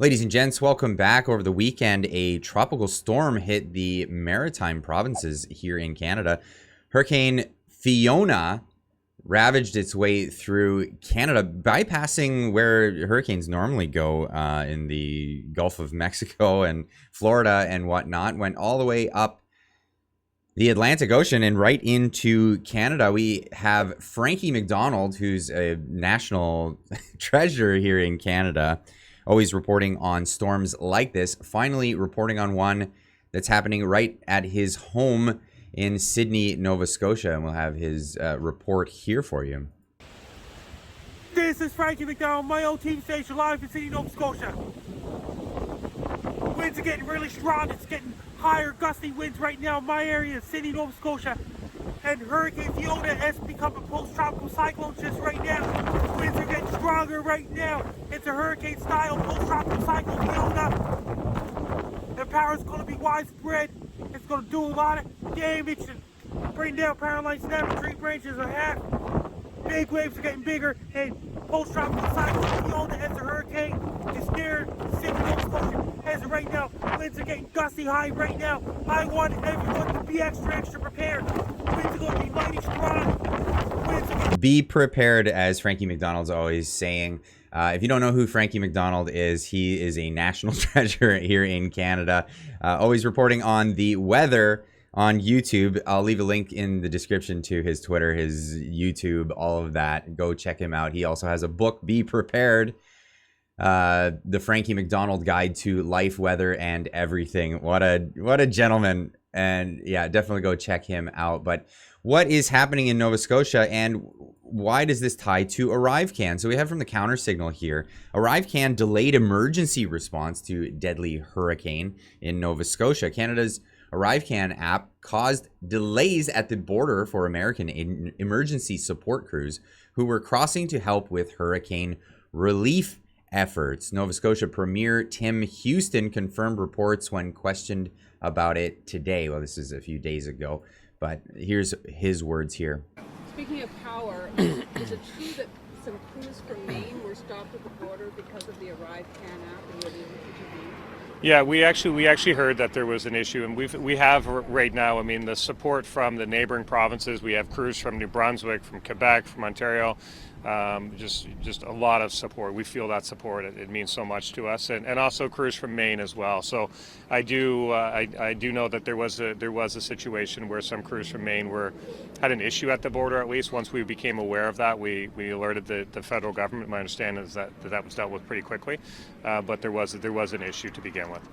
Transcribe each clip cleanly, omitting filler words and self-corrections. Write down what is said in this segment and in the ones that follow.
Ladies and gents, welcome back. Over the weekend, a tropical storm hit the maritime provinces here in Canada. Hurricane Fiona ravaged its way through Canada, bypassing where hurricanes normally go in the Gulf of Mexico and Florida and whatnot. Went all the way up the Atlantic Ocean and right into Canada. We have Frankie McDonald, who's a national treasure here in Canada, always reporting on storms like this, finally reporting on one that's happening right at his home in Sydney, Nova Scotia, and we'll have his report here for you. This is Frankie McDonald, my old team station live in Sydney, Nova Scotia. Winds are getting really strong. It's getting higher gusty winds right now in my area, Sydney, Nova Scotia. And Hurricane Fiona has become a post-tropical cyclone just right now. Winds are getting stronger right now. It's a hurricane-style post-tropical cyclone, Fiona. The power is going to be widespread. It's going to do a lot of damage and bring down power lines, snapping tree branches in half. Big waves are getting bigger, and post-tropical cyclone Fiona as a hurricane is near Sydney, Nova Scotia. As of right now, winds are getting gusty high right now. I want everyone to be extra prepared. Winds are going to be mighty strong. Be prepared, as Frankie McDonald's always saying. If you don't know who Frankie McDonald is, he is a national treasure here in Canada. Always reporting on the weather on YouTube. I'll leave a link in the description to his Twitter, his YouTube, all of that. Go check him out. He also has a book, Be Prepared. The Frankie McDonald Guide to Life, Weather, and Everything. What a gentleman. And yeah, definitely go check him out. But what is happening in Nova Scotia, and why does this tie to ArriveCAN? So we have from the counter signal here, ArriveCAN delayed emergency response to deadly hurricane in Nova Scotia. Canada's ArriveCAN app caused delays at the border for American emergency support crews who were crossing to help with hurricane relief efforts. Nova Scotia Premier Tim Houston confirmed reports when questioned about it today. Well, this is a few days ago, but here's his words here. Speaking of power, is it true that some crews from Maine were stopped at the border because of the ArriveCAN app and were able to intervene? Yeah, we actually heard that there was an issue, and we have right now. I mean, the support from the neighboring provinces. We have crews from New Brunswick, from Quebec, from Ontario. Just a lot of support. We feel that support. It means so much to us, and also crews from Maine as well. So I do know that there was a situation where some crews from Maine had an issue at the border. At least once we became aware of that, we alerted the federal government. My understanding is that was dealt with pretty quickly, but there was an issue to begin with.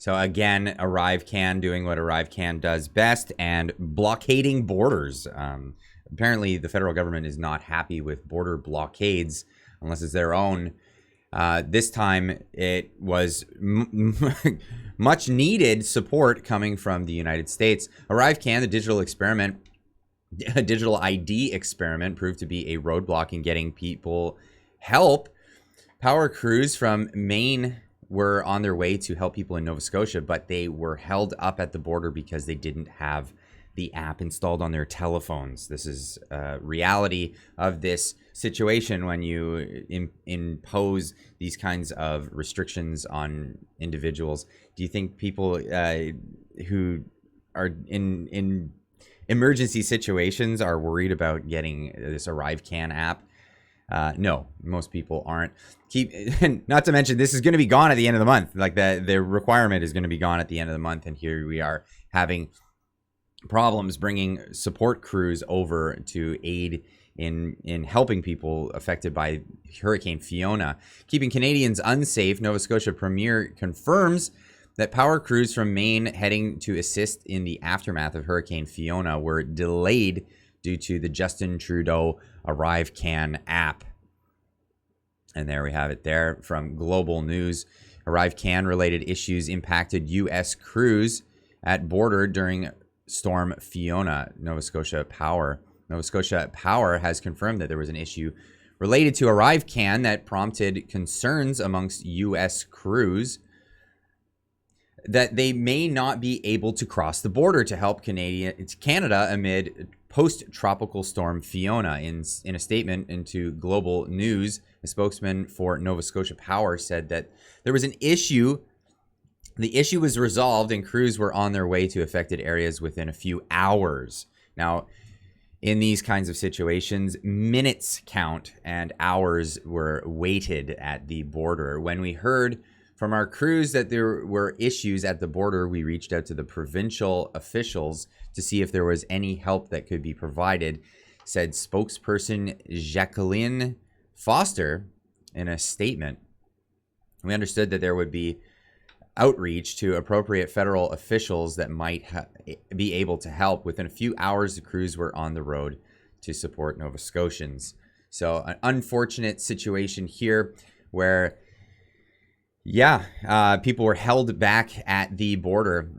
So again, ArriveCAN doing what ArriveCAN does best and blockading borders. Apparently, the federal government is not happy with border blockades unless it's their own. This time, it was much needed support coming from the United States. ArriveCAN, the digital ID experiment, proved to be a roadblock in getting people help. Power crews from Maine were on their way to help people in Nova Scotia, but they were held up at the border because they didn't have the app installed on their telephones. This is reality of this situation when you impose these kinds of restrictions on individuals. Do you think people who are in emergency situations are worried about getting this ArriveCAN app? No, most people aren't. Not to mention, this is going to be gone at the end of the month. Like the requirement is going to be gone at the end of the month, and here we are having problems bringing support crews over to aid in helping people affected by Hurricane Fiona. Keeping Canadians unsafe, Nova Scotia Premier confirms that power crews from Maine heading to assist in the aftermath of Hurricane Fiona were delayed due to the Justin Trudeau ArriveCAN app. And there we have it there from Global News. ArriveCAN related issues impacted U.S. crews at border during Storm Fiona. Nova Scotia Power has confirmed that there was an issue related to ArriveCAN that prompted concerns amongst U.S. crews that they may not be able to cross the border to help Canada amid post-tropical storm Fiona. In a statement into Global News, a spokesman for Nova Scotia Power said that there was an issue. The issue was resolved and crews were on their way to affected areas within a few hours. Now, in these kinds of situations, minutes count and hours were waited at the border. When we heard from our crews that there were issues at the border, we reached out to the provincial officials to see if there was any help that could be provided, said spokesperson Jacqueline Foster in a statement. We understood that there would be outreach to appropriate federal officials that might be able to help. Within a few hours, the crews were on the road to support Nova Scotians. So an unfortunate situation here where, people were held back at the border.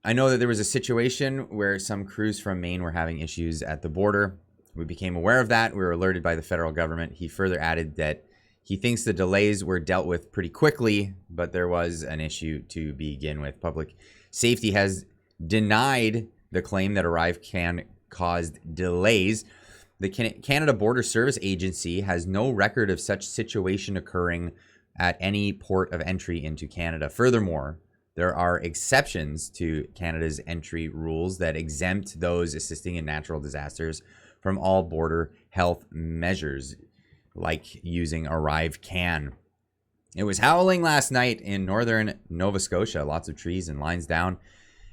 I know that there was a situation where some crews from Maine were having issues at the border. We became aware of that. We were alerted by the federal government. He further added that he thinks the delays were dealt with pretty quickly, but there was an issue to begin with. Public Safety has denied the claim that ArriveCAN caused delays. The Canada Border Service Agency has no record of such situation occurring at any port of entry into Canada. Furthermore, there are exceptions to Canada's entry rules that exempt those assisting in natural disasters from all border health measures, like using ArriveCAN. It was howling last night in northern Nova Scotia. Lots of trees and lines down.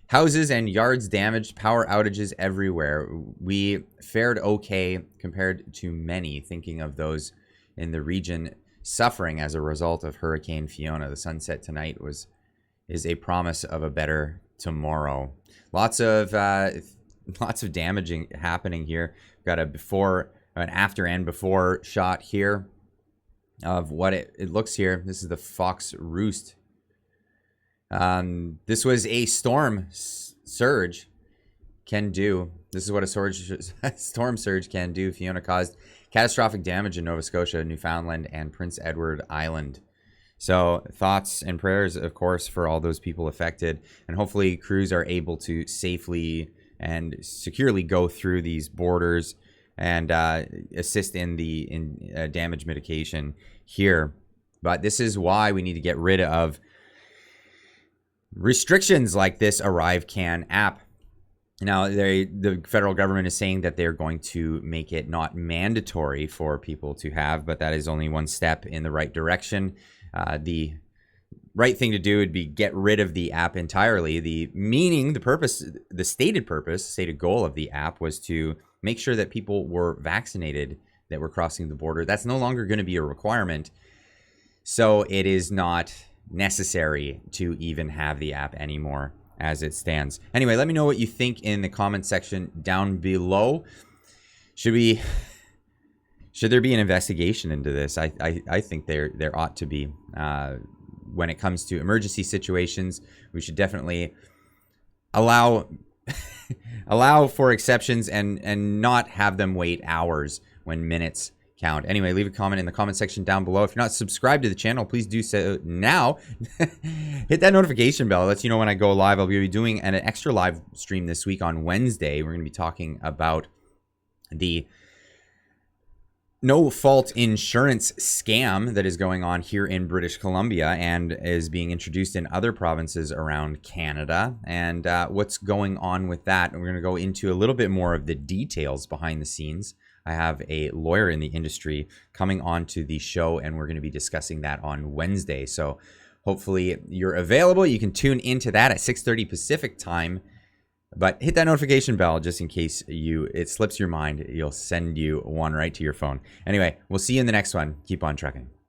Houses and yards damaged, power outages everywhere. We fared okay compared to many, thinking of those in the region suffering as a result of Hurricane Fiona. The sunset tonight is a promise of a better tomorrow. Lots of damaging happening here. Got an after and before shot here of what it looks here. This is the Fox Roost. This was a storm surge can do. This is what a storm surge can do. Fiona caused catastrophic damage in Nova Scotia, Newfoundland, and Prince Edward Island. So thoughts and prayers, of course, for all those people affected. And hopefully crews are able to safely and securely go through these borders and assist in the damage mitigation here. But this is why we need to get rid of restrictions like this ArriveCAN app. Now, the federal government is saying that they're going to make it not mandatory for people to have, but that is only one step in the right direction. The right thing to do would be get rid of the app entirely. The purpose, the stated goal of the app was to make sure that people were vaccinated that were crossing the border. That's no longer going to be a requirement. So it is not necessary to even have the app anymore as it stands. Anyway, let me know what you think in the comment section down below. Should there be an investigation into this? I think there ought to be. When it comes to emergency situations, we should definitely allow for exceptions and not have them wait hours when minutes count. Anyway, leave a comment in the comment section down below. If you're not subscribed to the channel, please do so now. Hit that notification bell. It lets you know when I go live. I'll be doing an extra live stream this week on Wednesday. We're going to be talking about the no-fault insurance scam that is going on here in British Columbia and is being introduced in other provinces around Canada, and what's going on with that. And we're going to go into a little bit more of the details behind the scenes. I have a lawyer in the industry coming on to the show, and we're going to be discussing that on Wednesday. So hopefully you're available. You can tune into that at 6:30 Pacific time. But hit that notification bell just in case it slips your mind. You'll send you one right to your phone. Anyway, we'll see you in the next one. Keep on trucking.